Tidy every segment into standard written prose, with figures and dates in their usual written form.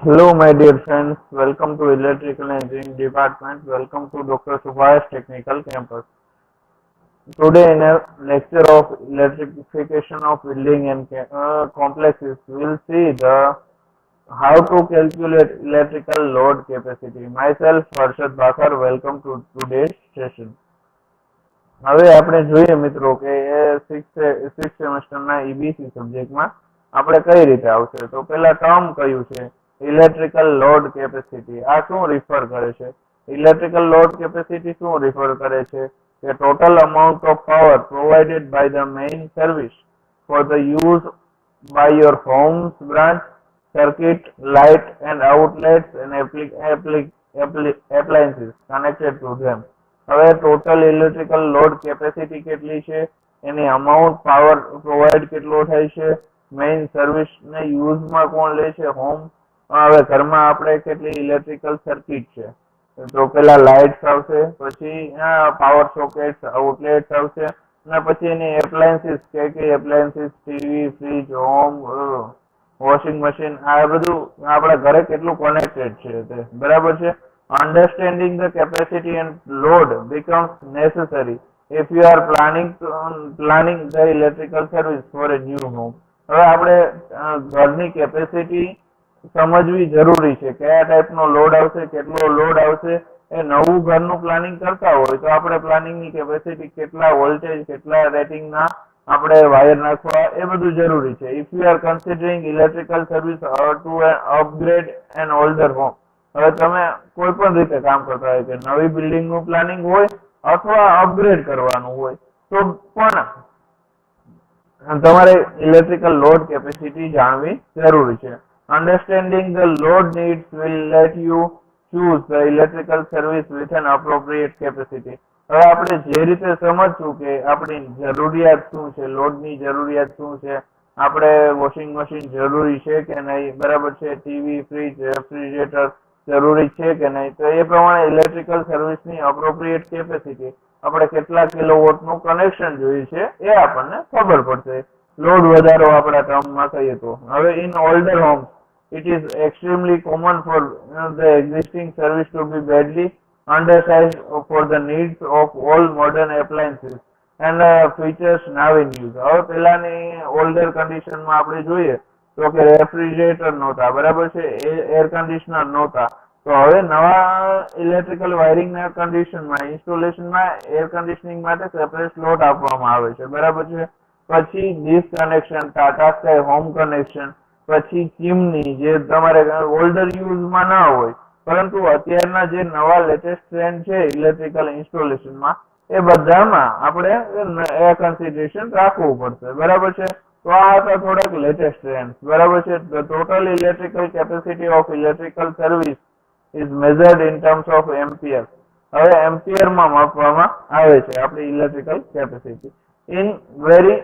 Hello, my dear friends. Welcome to Electrical Engineering Department. Welcome to Dr. Subhash Technical Campus. Today, in a lecture of electrification of building and complexes, we'll see the how to calculate electrical load capacity. Myself, Harshad Bhakhar. Welcome to today's session. હવે આપણે જોઈએ મિત્રો કે six સેમેસ્ટરના EBC સબ્જેક્ટમાં આપણે કઈ રીતે આવશે. તો પેલા ટર્મ કયું છે ઇલેક્ટ્રિકલ લોડ કેપેસિટી. આ શું રિફર કરે છે? ઇલેક્ટ્રિકલ લોડ કેપેસિટી શું રિફર કરે છે કે total amount of power provided by the main service for the use by your homes branch circuit, light and outlets and appliances connected to them. હવે total electrical load capacity કેટલી છે, એની amount power provide કેટલો થાય છે, main service ને યુઝમાં કોણ લે છે, હોમ. હવે ઘરમાં આપણે કેટલી ઇલેક્ટ્રિકલ સર્કિટ છે, તો પેલા લાઇટ્સ આવશે, પછી પાવર સોકેટ્સ, આઉટલેટ્સ આવશે, અને પછી એની એપ્લાયન્સીસ કે appliances TV, fridge, home, washing machine, આ બધું આપણા ઘરે કેટલું કનેક્ટેડ છે તે બરાબર છે. Understanding the capacity and load becomes necessary if you are planning the electrical service for a new home. હવે આપણે ઘરની કેપેસિટી સમજવી જરૂરી છે. કયા ટાઈપનો લોડ આવશે, કેટલો લોડ આવશે, એ નવું ઘરનું પ્લાનિંગ કરતા હોય તો આપણે પ્લાનિંગની કેપેસિટી, કેટલા વોલ્ટેજ, કેટલા રેટિંગના આપણે વાયર નાખવા, એ બધું જરૂરી છે. If you are considering electrical service to upgrade an older home, હવે તમે કોઈ પણ રીતે કામ કરતા હોય કે નવી બિલ્ડિંગનું પ્લાનિંગ હોય અથવા અપગ્રેડ કરવાનું હોય તો પણ તમારે ઇલેક્ટ્રિકલ લોડ કેપેસિટી જાણવી જરૂરી છે. Understanding the load needs will let you choose the electrical service with an appropriate capacity. હવે આપણે જે રીતે સમજશું કે આપણી જરૂરિયાત શું છે, લોડની જરૂરિયાત શું છે, આપણે વોશિંગ મશીન જરૂરી છે કે નહીં, બરાબર છે, ટીવી, ફ્રીજ, રેફ્રિજરેટર જરૂરી છે કે નહીં, તો એ પ્રમાણે ઇલેક્ટ્રિકલ સર્વિસની અપ્રોપ્રિએટ કેપેસિટી, આપણે કેટલા કિલોવોટનું કનેક્શન જોઈએ છે એ આપણને ખબર પડશે. લોડ વધારો આપણા ટર્મમાં કહીએ તો. હવે in older homes it is extremely common for the existing service to be badly undersized for the needs of all modern appliances and features now in use. હવે પેલાની ઓલ્ડર કન્ડિશનમાં આપણે જોઈએ તો કે રેફ્રિજરેટર નહોતા, બરાબર છે, એર કન્ડિશનર નહોતા, તો હવે નવા ઇલેક્ટ્રિકલ વાયરિંગના કન્ડિશનમાં, ઇન્સ્ટોલેશનમાં એર કન્ડિશનિંગ માટે સેપરેટ સ્લોટ આપવામાં આવે છે, બરાબર છે. પછી dish connection, Tata sky home connection, પછી ચીમની જે તમારે ઓલ્ડર યુઝમાં ના હોય પરંતુ અત્યારના જે નવા લેટેસ્ટ ટ્રેન્ડ છે ઇલેક્ટ્રિકલ ઇન્સ્ટોલેશનમાં, એ બધામાં આપણે એ કન્સિડરેશન રાખવું પડશે, બરાબર છે. તો આ હતા થોડાક લેટેસ્ટ ટ્રેન્ડ, બરાબર છે. The total electrical capacity of electrical service is measured in terms of ampere. હવે એમ્પિયરમાં માપવામાં આવે છે આપણી electrical capacity. In very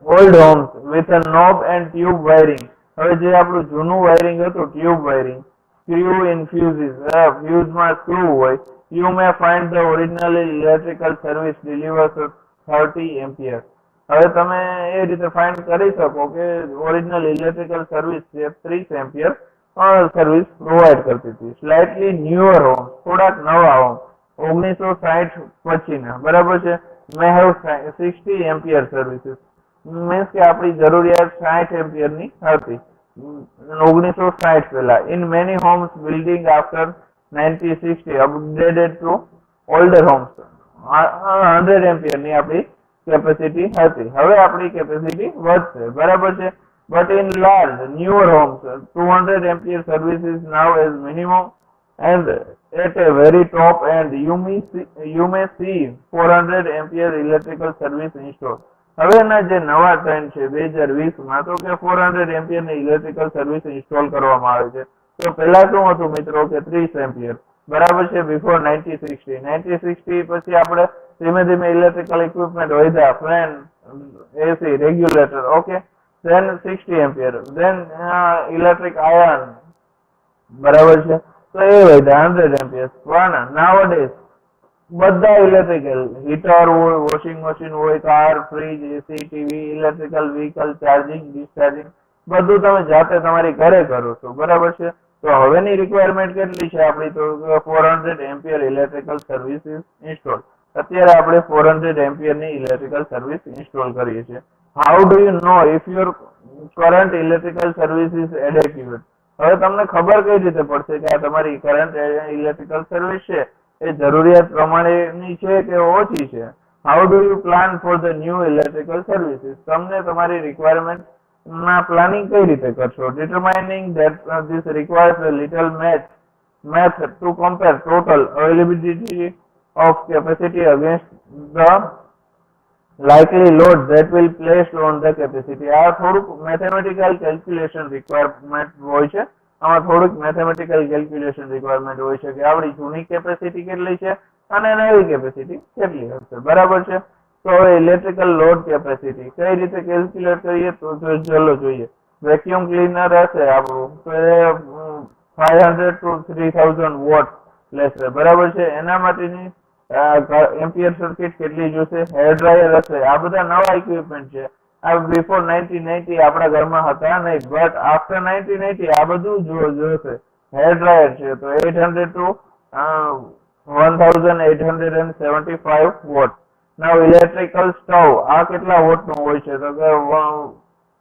old homes with a knob and tube wiring, હવે જે આપણું જૂનું વાયરિંગ હતું tube wiring, screw in fuses, ફ્યુઝમાં સ્ક્રૂ હોય, you may find the original electrical service delivers 30 ampere. હવે તમે એ રીતે ફાઇન્ડ કરી શકો કે ઓરિજિનલ ઇલેક્ટ્રિકલ સર્વિસ જે 30 એમ્પિયર સર્વિસ પ્રોવાઈડ કરતી હતી. સ્લાઇટલી ન્યુઅર હોમ, થોડાક નવા હોમ 1960 પછીના, બરાબર છે, may have 60 ampere services, means કે આપણી જરૂરિયાત 60 એમ્પિયરની હતી 1960 પહેલા. In many homes building after 1960 upgraded to older homes 100 એમ્પિયરની આપણી કેપેસિટી હતી. હવે આપણી કેપેસિટી વધશે, બરાબર છે. But in large newer homes 200 ampere service is now as minimum and at a very top end you may see 400 ampere electrical service installed. હવેના જે નવા ટ્રેન્ડ છે 2020માં તો કે 400 એમ્પિયરની ઇલેક્ટ્રિકલ સર્વિસ ઇન્સ્ટોલ કરવામાં આવે છે. તો પહેલા શું હતું મિત્રો કે 30 એમ્પિયર, બરાબર છે, બિફોર 1960 પછી આપણે ધીમે ધીમે ઇલેક્ટ્રિકલ ઇક્વિપમેન્ટ વધ્યા, fan, AC, regulator, okay, then 60 ampere, then electric iron, બરાબર છે, તો એ વધ્યા 100 એમ્પિયર. પણ નાઉઅડેઝ બધા ઇલેક્ટ્રિકલ, હીટર હોય, વોશિંગ મશીન હોય, car, fridge, AC, TV, electrical vehicle, charging, discharging, બધું તમે જાતે તમારી ઘરે કરો છો, બરાબર છે. તો હવેની રિક્વાયરમેન્ટ કેટલી છે આપણી? તો 400 એમ્પિયર ઇલેક્ટ્રિકલ સર્વિસ ઇન્સ્ટોલ. અત્યારે આપણે 400 એમ્પિયર ની ઇલેક્ટ્રિકલ સર્વિસ ઇન્સ્ટોલ કરીએ છીએ. How do you know if your current electrical service is adequate? હવે તમને ખબર કઈ રીતે પડશે કે આ તમારી કરંટ ઇલેક્ટ્રિકલ સર્વિસ છે એ જરૂરિયાત પ્રમાણેની છે કે ઓછી છે? How do you plan for the new electrical services? તમને તમારી રિક્વાયરમેન્ટ ના પ્લાનિંગ કઈ રીતે કરશો? Determining that this requires a little math to compare total availability of capacity against the likely load that will placed on the capacity. આ થોડુંક mathematical calculation requirement હોય છે. આમાં થોડુંક મેથેમેટિકલ કેલ્ક્યુલેશન રિક્વાયરમેન્ટ હોય છે કે આપણી જૂની કેપેસિટી કેટલી છે અને નવી કેપેસિટી કેટલી હશે, બરાબર છે. તો હવે ઇલેક્ટ્રિકલ લોડ કેપેસિટી કઈ રીતે કેલ્ક્યુલેટ કરીએ તો ચલો જોઈએ. વેક્યુમ ક્લીનર હશે આપણું તો એ 500 to 3000 વોટ લેશે, બરાબર છે. એના માટેની એમ્પિયર સર્કિટ કેટલી જોશે? હેર ડ્રાયર હશે. આ બધા નવા ઇક્વિપમેન્ટ છે. આ બિફોર 1990 આપણા ઘરમાં હતા નહીં, બટ આફ્ટર 1990 આ બધું જોશે. હેર ડ્રાયર છે તો 800 to 1875 watt. Now electrical stove આ કેટલા વોટ નો હોય છે? તો કે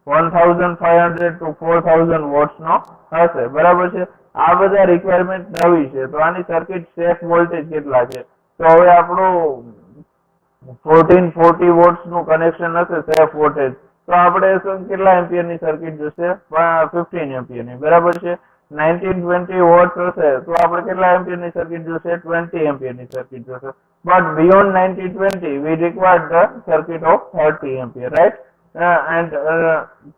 1500 to 4000 વોટ્સ નો હશે, બરાબર છે. આ બધા રિક્વાયરમેન્ટ નવી છે. તો આની સર્કિટ સેફ વોલ્ટેજ કેટલા છે? તો હવે આપણું 1440 વોટ્સ નું કનેક્શન હશે સેફ વોલ્ટેજ, તો આપણે કેટલા એમ્પિયર ની સર્કિટ જોશે? 15 એમ્પિયર ની, બરાબર છે. 1920 વોટ્સ હશે તો આપણે કેટલા એમ્પિયર ની સર્કિટ જોશે? 20 એમ્પિયર ની સર્કિટ જોશે. But beyond 1920, we require the circuit of 30 ampere, right? And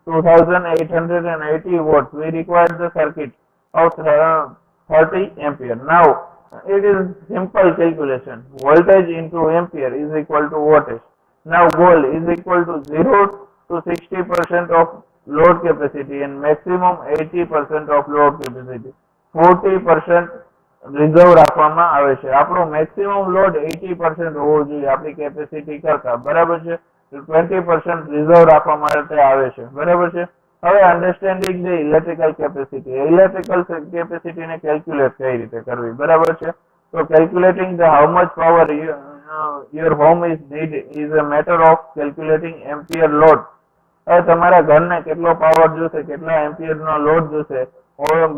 2880 watts, we require the circuit of 30 ampere. Now, it is simple calculation. Voltage into ampere is equal to wattage. Now, goal is equal to 0 to 60% of load capacity and maximum 80% of load capacity. 40% reserve રાખવામાં આવે છે. આપણો maximum load 80% હોવો જોઈએ આપણી capacity કરતા, બરાબર છે. 20% રિઝર્વ રાખવા માટે આવે છે, બરાબર છે. હવે understanding the electrical capacity. Electrical કેપેસિટીને કેલ્ક્યુલેટ કઈ રીતે કરવી, બરાબર છે. તો calculating the how much power your home is need is a matter of calculating ampere load. હવે તમારા ઘરને કેટલો પાવર જોશે, કેટલા એમ્પિયર નો લોડ જોશે,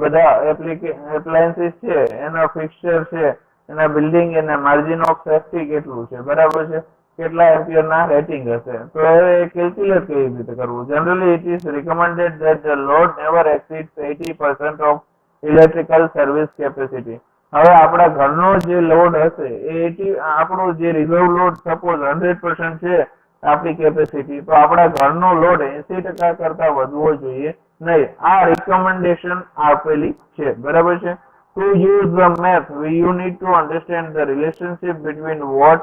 બધા એપ્લાયન્સીસ છે, એના ફિક્સચર છે, એના બિલ્ડિંગ, એના માર્જિન ઓફ સેફ્ટી કેટલું છે, બરાબર છે. કેટલા એમ્પિયર ના રેટિંગ હશે. તો એ કેલ્ક્યુલેટ કેવી રીતે કરવું? Generally it is recommended that the load never exceeds 80% of electrical service capacity. હવે આપણા ઘરનો જે લોડ હશે એ આપણો જે રિઝર્વ લોડ સપોઝ 100% છે આપણી કેપેસિટી, તો આપણા ઘરનો લોડ 80% કરતા વધવો જોઈએ નહીં. આ રિકમેન્ડેશન આપેલી છે, બરાબર છે. To use the math, you need to understand the relationship between watt,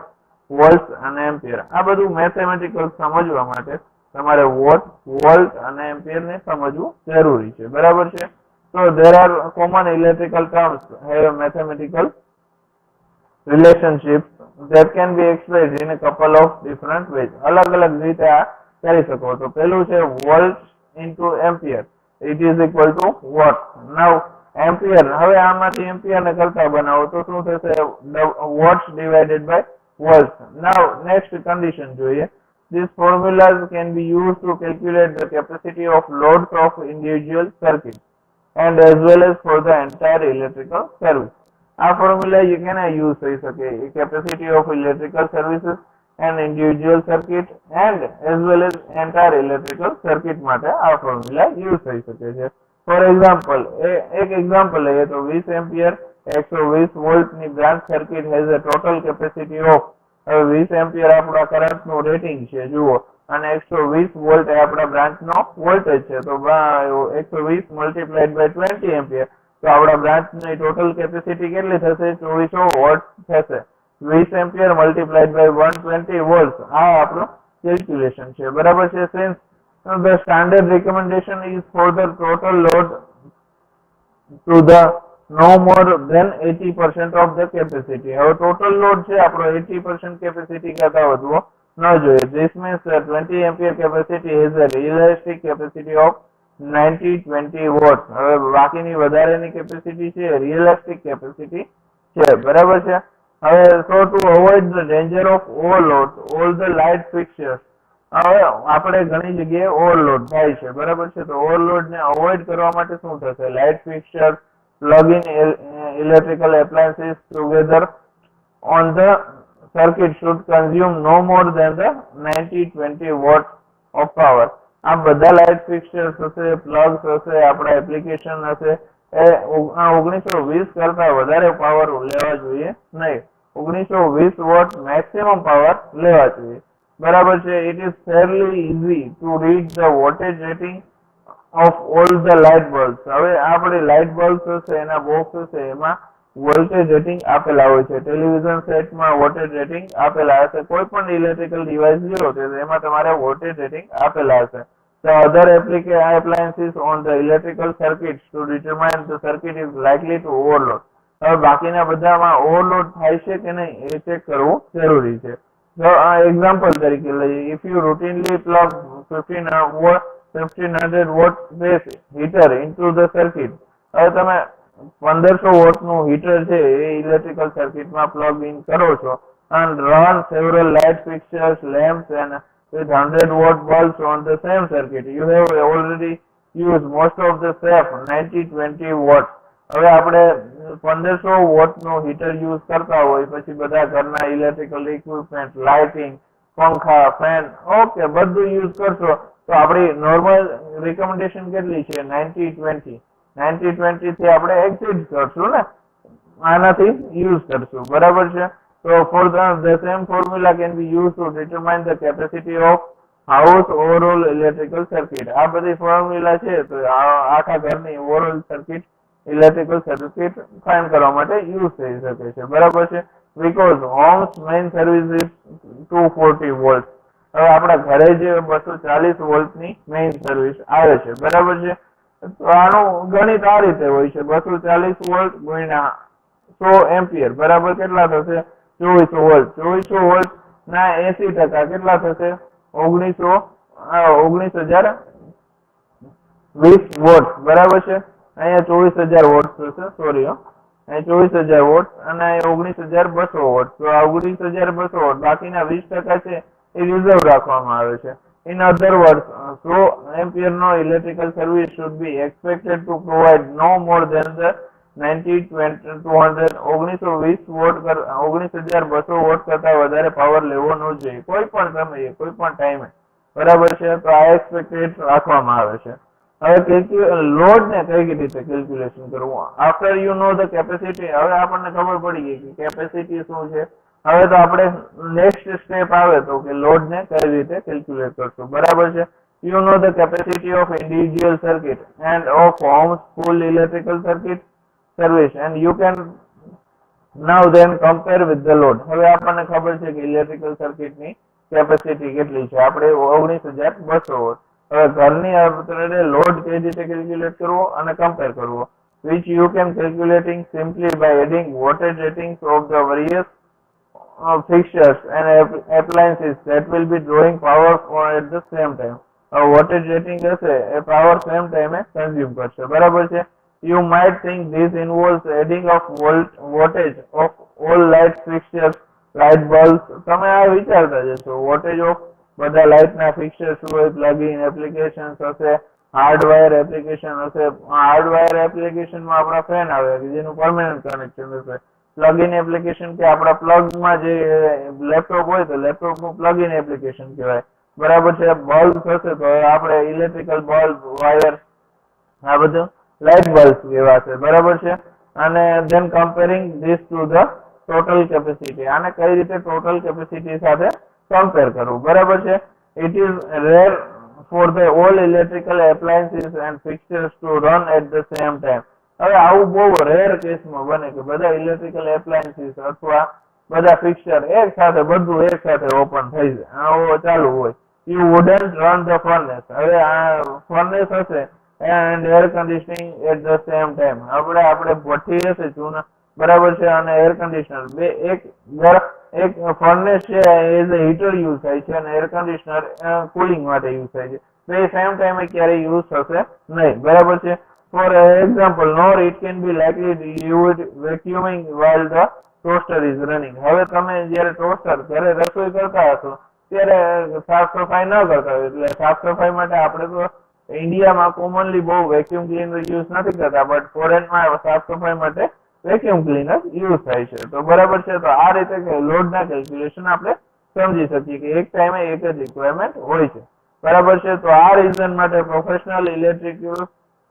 volts અને એમ્પિયર. આ બધું મેથેમેટિકલ સમજવા માટે તમારે વોટ, વોલ્ટ અને એમ્પિયર ને સમજવું જરૂરી છે, બરાબર છે. So there are common electrical terms have mathematical relationships that can be expressed in a couple of different ways. અલગ અલગ રીતે આ કરી શકો. તો પેલું છે volt into ampere, it is equal to watt. Now ampere, હવે આમાંથી એમ્પિયર ને કરતા બનાવો તો શું થશે? Watts divided by volts. Now next condition જોઈએ. These formulas can be used to calculate the capacity of loads of individual circuits and as well as for the entire electrical service. આ formula એ કેને use થઈ શકે? Capacity of electrical services and individual circuit and as well as entire electrical circuit માટે આ formula use થઈ શકે છે. For example, એક એક્ઝામ્પલ લઈએ તો 20 એમ્પિયર 120 વોલ્ટ ની branch circuit has a total capacity of, હવે 20 એમ્પિયર આપણા કરંટ નું રેટિંગ છે જુઓ, અને 120 વોલ્ટ એ આપણા બ્રાન્ચ નો વોલ્ટેજ છે. તો 120 મલ્ટીપ્લાઇડ બાય 20 એમ્પિયર, તો આપણા બ્રાન્ચ ની ટોટલ કેપેસિટી કેટલી થશે? 2400 વોટ થશે. 20 એમ્પિયર મલ્ટીપ્લાઇડ બાય 120 વોલ્ટ, આ આપણું કેલ્ક્યુલેશન છે, બરાબર છે. Since the standard recommendation is for the total load to the no more than 80% of the capacity. હવે total load છે આપણો 80% capacity કરતા વધવો ન જોઈએ. This means that 20 ampere capacity has a realistic capacity of 90-20 watt. હવે બાકીની વધારેની capacity છે રિયલિસ્ટિક કેપેસિટી છે, બરાબર છે. હવે so to avoid the danger of overload all the light fixtures. હવે આપણે ઘણી જગ્યાએ ઓવરલોડ થાય છે, બરાબર છે. તો ઓવરલોડ ને અવોઇડ કરવા માટે શું થશે? Light fixture plug in electrical appliances together on the circuit should consume no more than the 90-20 watts of power. આ બધા લાઇટ ફિક્સચર્સ હશે, પ્લગ્સ હશે, આપણા એપ્લિકેશન હશે, એ 1920 કરતા વધારે પાવર લેવા જોઈએ નહીં. 1920 વોટ મેક્સિમમ પાવર લેવા જોઈએ, બરાબર છે. It is ફેરલી easy to read the wattage rating of all the light bulbs. હવે આપણે લાઇટ બલ્બ્સ હશે, એના બોક્સ હશે, એમાં વોલ્ટેજ રેટિંગ આપેલા હોય છે. ટેલિવિઝન સેટમાં વોટેજ રેટિંગ આપેલા હશે. કોઈ પણ ઇલેક્ટ્રિકલ ડિવાઇસ લ્યો તો એમાં તમારે વોટેજ રેટિંગ આપેલા હશે. The other appliances on the electrical circuits to determine the circuit is likely to overload. હવે બાકીના બધામાં ઓવરલોડ થાય છે કે નહીં એ ચેક કરવું જરૂરી છે. તો આ એક્ઝામ્પલ તરીકે લઈએ. If you routinely plug 1500 watt base heater into the circuit. હવે તમે 1500 વોટનું હીટર છે એ ઇલેક્ટ્રિકલ સર્કિટમાં પ્લગ ઇન કરો છો and run several light fixtures, lamps and with 100 watt bulbs on the same circuit. You have already used most of the safe 90-20 watts. હવે આપણે 1500 વોટનું heater use કરતા હોય, પછી બધા ઘરના ઇલેક્ટ્રિકલ ઇક્વિપમેન્ટ, લાઇટિંગ, પંખા, ફેન, ઓકે બધું યુઝ કરશો તો આપણી નોર્મલ રિકમેન્ડેશન કેટલી છે? 90-20. 90-20 થી આપણે એક્સિડ કરશું ને, આનાથી યુઝ કરશું, બરાબર છે. So for the same formula can be used to determine the capacity of house overall electrical circuit. આ બધી ફોર્મ્યુલા છે તો આખા ઘરની overall circuit electrical circuit find કરવા માટે યુઝ થઈ શકે છે, બરાબર છે. Because homes main service is 240 volts. હવે આપણા ઘરે જે 240 વોલ્ટની મેઇન સર્વિસ આવે છે, બરાબર છે. તો આનું ગણિત આ રીતે હોય છે, 240 વોલ્ટ ગુણ્યા 100 એમ્પિયર બરાબર કેટલા થશે? 2400 વોલ્ટ. 2400 વોલ્ટ ના 80% કેટલા થશે? 19,020 વોટ, બરાબર છે. અહીંયા 24,000 વોટ થશે, સોરી અહીં 24,000 વોટ અને અહીંયા 19,200 વોટ. તો આ 19,200 વોટ, બાકીના 20% છે એ રિઝર્વ રાખવામાં આવે છે. In other words, 100 ampere no electrical service should be expected to provide no more than the 19,200 watt 19,200 watt કરતા વધારે પાવર લેવો ન જોઈએ કોઈ પણ સમયે, કોઈ પણ ટાઈમે, બરાબર છે. તો આ એક્સપેક્ટેડ રાખવામાં આવે છે. હવે લોડ ને કઈ રીતે કેલ્ક્યુલેશન કરવું? After you know the capacity. હવે આપણને ખબર પડી ગઈ કે કેપેસિટી શું છે. હવે તો આપણે નેક્સ્ટ સ્ટેપ આવે તો કે લોડ ને કઈ રીતે કેલ્ક્યુલેટ કરશું, બરાબર છે. You know the capacity of individual circuit and of homes full electrical circuit service and you can now then compare with the load. હવે આપણને ખબર છે કે ઇલેક્ટ્રિકલ સર્કિટની કેપેસિટી કેટલી છે, આપણે 19,200 વોટ. હવે ઘરની આપણે લોડ કઈ રીતે કેલ્ક્યુલેટ કરવો અને કમ્પેર કરવો, which you can calculating simply by adding voltage ratings of the various fixtures and appliances that will be drawing power at the same time. Wattage rating હશે એ પાવર સેમ ટાઈમે consume કરશે, બરાબર છે. You might think this involves adding of voltage of all light fixtures, light bulbs. તમે આ વિચારતા જશો wattage of બધા લાઇટના ફિક્સચર્સ હોય, પ્લગઇન એપ્લિકેશન્સ હશે, હાર્ડવાયર એપ્લિકેશન હશે. હાર્ડવાયર એપ્લિકેશનમાં આપણા ફેન આવે કે જેનું પરમેનન્ટ કનેક્શન હશે. પ્લગઇન એપ્લિકેશન કે આપણા પ્લગમાં જે લેપટોપ હોય તો લેપટોપનું પ્લગઇન એપ્લિકેશન કહેવાય, બરાબર છે. બલ્બ હશે તો આપણે ઇલેક્ટ્રિકલ બલ્બ, વાયર, આ બધું લાઇટ બલ્બ કહેવાશે, બરાબર છે. અને then comparing this to the total capacity. આને કઈ રીતે ટોટલ કેપેસિટી સાથે કમ્પેર કરવું, બરાબર છે. It is rare for the all electrical appliances and fixtures to run at the same time. હવે આવું બહુ રેર કેસમાં બને કે બધા ઇલેક્ટ્રિકલ એપ્લાયન્સીસ અથવા બધા ફિક્સચર એક સાથે બધું એક સાથે ઓપન થઈ જાય, આવો ચાલુ હોય. You wouldn't run the furnace. હવે આ ફર્નેસ હશે and air conditioning at the same time. આપણે ભઠ્ઠી હશે બરાબર છે, અને એર કન્ડિશનર બે એક ફર્નેસ છે એઝ અ હીટર યુઝ થાય છે અને એર કન્ડિશનર કુલિંગ માટે યુઝ થાય છે. તો એ સેમ ટાઈમે ક્યારેય યુઝ થશે નહીં. બરાબર છે. For example, nor it can be likely you would vacuuming while the toaster is running. હવે તમે જ્યારે ટોસ્ટર ઘરે રસોઈ કરતા હશો ત્યારે સાફ સફાઈ ન કરતા હોય, એટલે સાફ સફાઈ માટે આપણે તો ઇન્ડિયામાં કોમનલી બહુ વેક્યુમ ક્લીનર યુઝ નથી કરતા, બટ ફોરેનમાં સાફ સફાઈ માટે વેક્યુમ ક્લીનર યુઝ થાય છે. તો બરાબર છે. તો આ રીતે લોડના કેલ્ક્યુલેશન આપણે સમજી શકીએ કે એક ટાઈમે એક જ રિક્વાયરમેન્ટ હોય છે. બરાબર છે. તો આ રીઝન માટે professional electric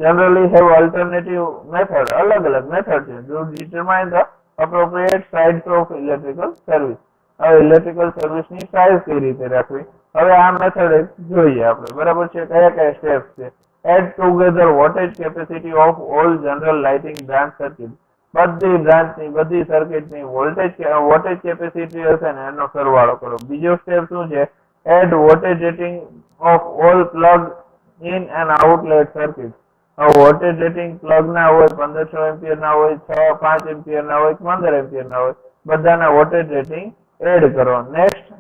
generally have alternative method, અલગ મેથડ છે to determine the appropriate size of electrical service. હવે ઇલેક્ટ્રિકલ સર્વિસ ની સાઇઝ કઈ રીતે રાખવી, હવે આ મેથડ જોઈએ આપણે. બરાબર છે. કયા સ્ટેપ્સ છે? Add together wattage capacity of all general lighting branch circuit. બધી બ્રાન્ચની બધી સર્કિટની વોટેજ કેપેસિટી હશે ને એનો સરવાળો કરો. બીજો સ્ટેપ શું છે? Add wattage rating of all plug in and outlet circuit. Wattage rating plug ના હોય 1500 એમ્પિયર ના હોય, 5 એમ્પિયર ના હોય, 15 એમ્પિયર ના હોય, બધાના વોટેજ રેટિંગ એડ કરો. Next,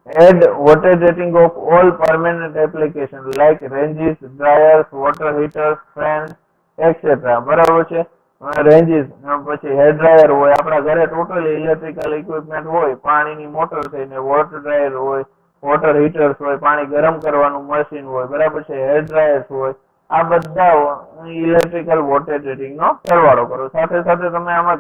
add wattage rating of all permanent application like ranges, dryers, water heaters, fan etcetera. બરાબર છે. રેન્જીસ, પછી હેર ડ્રાયર હોય, આપણા ઘરે ટોટલી ઇલેક્ટ્રિકલ ઇક્વિપમેન્ટ હોય, પાણીની મોટર થઈને વોટર ડ્રાયર હોય, વોટર હીટર્સ હોય, પાણી ગરમ કરવાનું મશીન હોય. બરાબર છે. હેર ડ્રાયર્સ હોય. આ બધા ઇલેક્ટ્રિકલ વોટેજ રેટિંગ નો સરવાળો કરો. સાથે સાથે તમે આમાં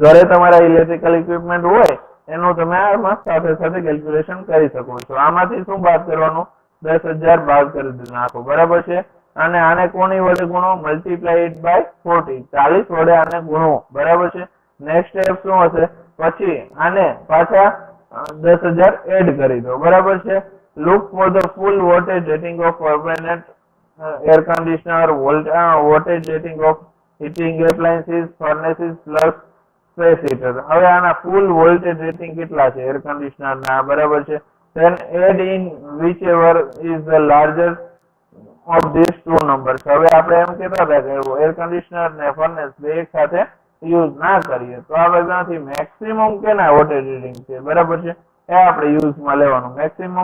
ઘરે તમારા ઇલેક્ટ્રિકલ ઇક્વિપમેન્ટ હોય એનું તમે આમાં સાથે સાથે કેલ્ક્યુલેશન કરી શકો છો. આમાંથી શું બાદ કરવાનું? 10,000 બાદ કરી નાખો. બરાબર છે. અને આને કોની વડે ગુણો? Multiply it by 40. 40 વડે આને ગુણો. બરાબર છે. નેક્સ્ટ સ્ટેપ શું હશે? પછી આને પાછા 10,000 એડ કરી દો. બરાબર છે. Look for the full voltage rating of permanent air conditioner, voltage rating of heating appliances, furnaces plus space heater. હવે આના ફૂલ વોલ્ટેજ રેટિંગ કેટલા છે એર કન્ડિશનર ના? બરાબર છે. then add in whichever is the largest of these two numbers. હવે આપણે એમ કહેતા હતા કે એર કન્ડિશનર ને ફર્નેસ બે એક સાથે યુઝ ના કરીએ તો આ બધાથી મેક્સિમમ કેના વોટેજ રેટિંગ છે? બરાબર છે. એ આપણે યુઝમાં લેવાનું. મેક્સિમમ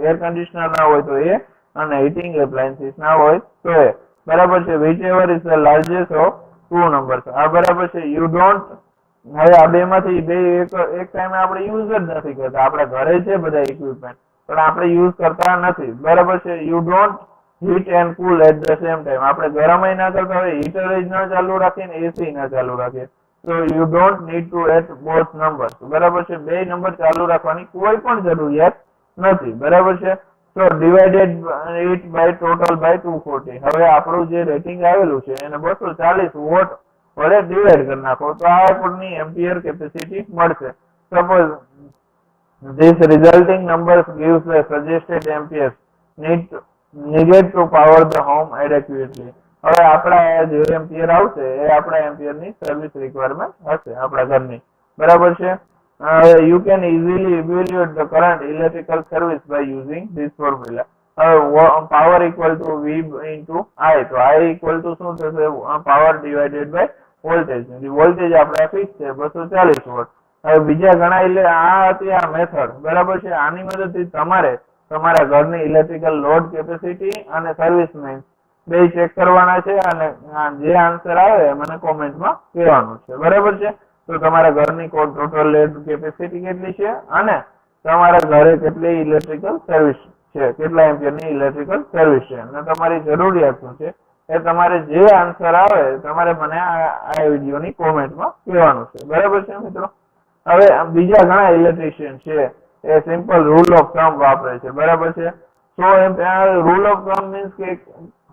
એર કન્ડિશનર ના હોય તો એ, અને હીટિંગ એપ્લાયન્સીસ ના હોય તો એ. બરાબર છે. whichever is the largest of two numbers. આ બરાબર છે. યુ ડોન્ટ, હવે આ બે માંથી બે એક ટાઈમે આપણે યુઝ જ નથી કરતા. આપણા ઘરે છે બધા ઇક્વિપમેન્ટ પણ આપણે યુઝ કરતા નથી. બરાબર છે. You don't heat and cool at the same time. આપણે ગરમય ના કરતા હોય, હીટર જ ના ચાલુ રાખીએ ને એસી ના ચાલુ રાખીએ. So you don't need to add both numbers. બરાબર છે. બે નંબર ચાલુ રાખવાની કોઈ પણ જરૂરિયાત નથી. બરાબર છે. So divided it by total by 240. હવે આપણું જે રેટિંગ આવેલું છે એને 240 વોટ વડે ડિવાઈડ કરી નાખો તો આ આપણની એમ્પિયર કેપેસિટી મળશે. Suppose this resulting numbers gives the suggested amperes needed to power the home adequately. હવે આપણા જે એમ્પિયર આવશે એ આપણા એમ્પિયરની સર્વિસ રિક્વાયરમેન્ટ હશે આપણા ઘરની. બરાબર છે. You can easily evaluate the current electrical service by using this formula. Power equal to V into I. તો I equal to શું થશે? Power divided by voltage. Voltage આપણે ફિક્સ છે 240 વોટ. હવે બીજા ઘણા આ હતી આ મેથડ. બરાબર છે. આની મદદથી તમારે તમારા ઘરની ઇલેક્ટ્રિકલ લોડ કેપેસિટી અને સર્વિસ મેઇન્સ બે ચેક કરવાના છે અને જે આન્સર આવે મને કોમેન્ટમાં કહેવાનું છે. બરાબર છે. તો તમારા ઘરની ટોટલ લોડ કેપેસિટી કેટલી છે અને તમારા ઘરે કેટલી ઇલેક્ટ્રિકલ સર્વિસ છે, કેટલા એમ્પિયરની ઇલેક્ટ્રિકલ સર્વિસ છે અને તમારી જરૂરિયાત શું છે એ તમારે જે આન્સર આવે તમારે મને આ વિડીયોની કોમેન્ટમાં કહેવાનું છે. બરાબર છે મિત્રો. હવે બીજા ઘણા ઇલેક્ટ્રિશિયન છે એ સિમ્પલ રૂલ ઓફ થમ્બ વાપરે છે. બરાબર છે. રૂલ ઓફ થમ્બ મીન્સ કે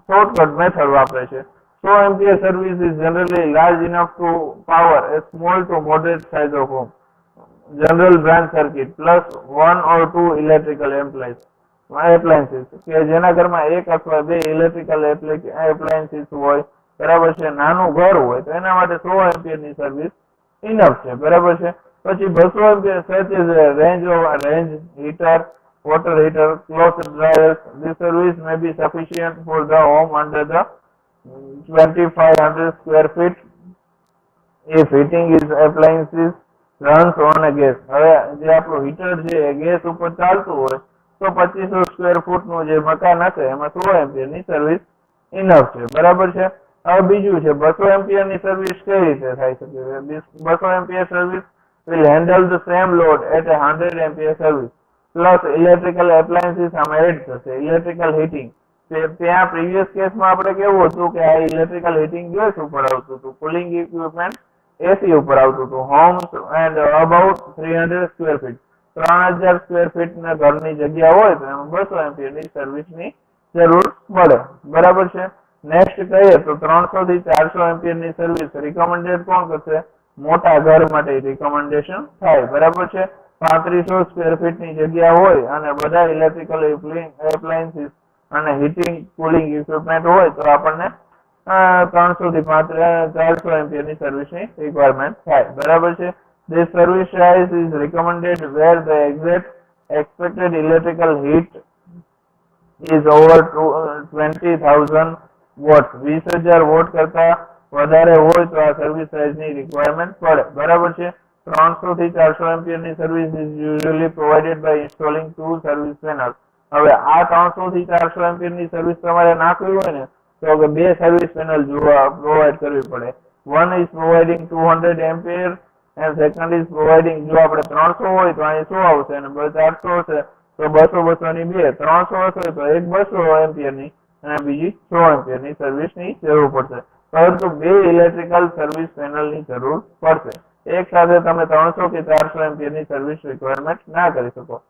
shortcut method વાપરે છે. 100 ampere service is generally large enough to power a small to moderate size of home general branch circuit plus one or two electrical appliances કે જેના ઘરમાં એક અથવા બે ઇલેક્ટ્રિકલ એપ્લાયન્સીસ હોય. બરાબર છે. નાનું ઘર હોય તો એના માટે 100 એમ્પિયર ની સર્વિસ ઇનફ છે. બરાબર છે. પછી 200 ampere such as range heater, water heater, cloth dryers. This service may be sufficient for the home under the 2500 square feet if heating is appliances runs on a gas. હવે જે આપણું heater છે એ gas ઉપર ચાલતું હોય તો 2500 square foot નું જે મકાન હશે એમાં 16 એમ્પિયર ની સર્વિસ ઇનફ છે. બરાબર છે. હવે બીજું છે 200 એમ્પિયર ની સર્વિસ કઈ રીતે થઈ શકે? 200 ampere service will handle the same load at a 100 ampere service plus electrical appliances આમાં એડ થશે. ઇલેક્ટ્રિકલ હીટિંગ ત્યાં પ્રીવિયસ કેસમાં આપણે કેવું હતું કે આ ઇલેક્ટ્રિકલ હીટિંગ ગેસ ઉપર આવતું હતું, કુલિંગ ઇક્વિપમેન્ટ એસી ઉપર આવતું હતું. Homes and about 300 square feet 3000 square feet ના ઘરની જગ્યા હોય તો એમાં 200 એમ્પિયર ની સર્વિસ ની જરૂર પડે. બરાબર છે. નેક્સ્ટ કહીએ તો 300 થી 400 એમ્પિયર ની સર્વિસ રિકમેન્ડેડ કોણ કરશે? મોટા ઘર માટે રિકમેન્ડેશન થાય. બરાબર છે. 3500 સ્ક્વેર ફીટ ની જગ્યા હોય અને બધા ઇલેક્ટ્રિકલ એપ્લાયન્સીસ અને હીટિંગ કુલિંગ ઇક્વિપમેન્ટ હોય તો આપણને 300 થી 400 એમ્પિયર ની સર્વિસ ની રિક્વાયરમેન્ટ થાય. બરાબર છે. This service size is recommended where the exact expected electrical heat is over 20,000 watts. 20,000 vote કરતા વધારે હોય તો આ સર્વિસ સાઇઝ ની રિક્વાયરમેન્ટ પડે. બરાબર છે. 300 થી 400 એમ્પિયર ની service is usually provided by installing two service panels. હવે આ 300 થી 400 એમ્પિયર ની સર્વિસ તમારે નાખવી હોય ને તો કે બે સર્વિસ પેનલ પ્રોવાઈડ કરવી પડે. One is providing 200 ampere and second is providing, જો આપણે 300 હોય તો અહીં 100 આવશે અને 400 હશે તો 200 ની બે, 300 હશે તો એક 200 એમ્પિયર ની અને બીજી 100 એમ્પિયર ની સર્વિસ ની જરૂર પડશે. પરંતુ બે ઇલેક્ટ્રિકલ સર્વિસ પેનલ ની જરૂર પડશે. એક સાથે તમે 300 કે 400 એમ્પિયર ની સર્વિસ રિક્વાયરમેન્ટ ના કરી શકો.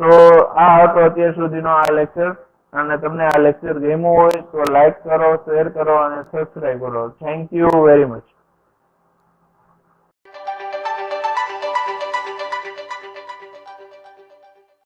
તો આ હતો અત્યાર સુધીનો આ લેક્ચર, અને તમને આ લેક્ચર ગમ્યું હોય તો લાઈક કરો, શેર કરો અને સબસ્ક્રાઇબ કરો. Thank you very much.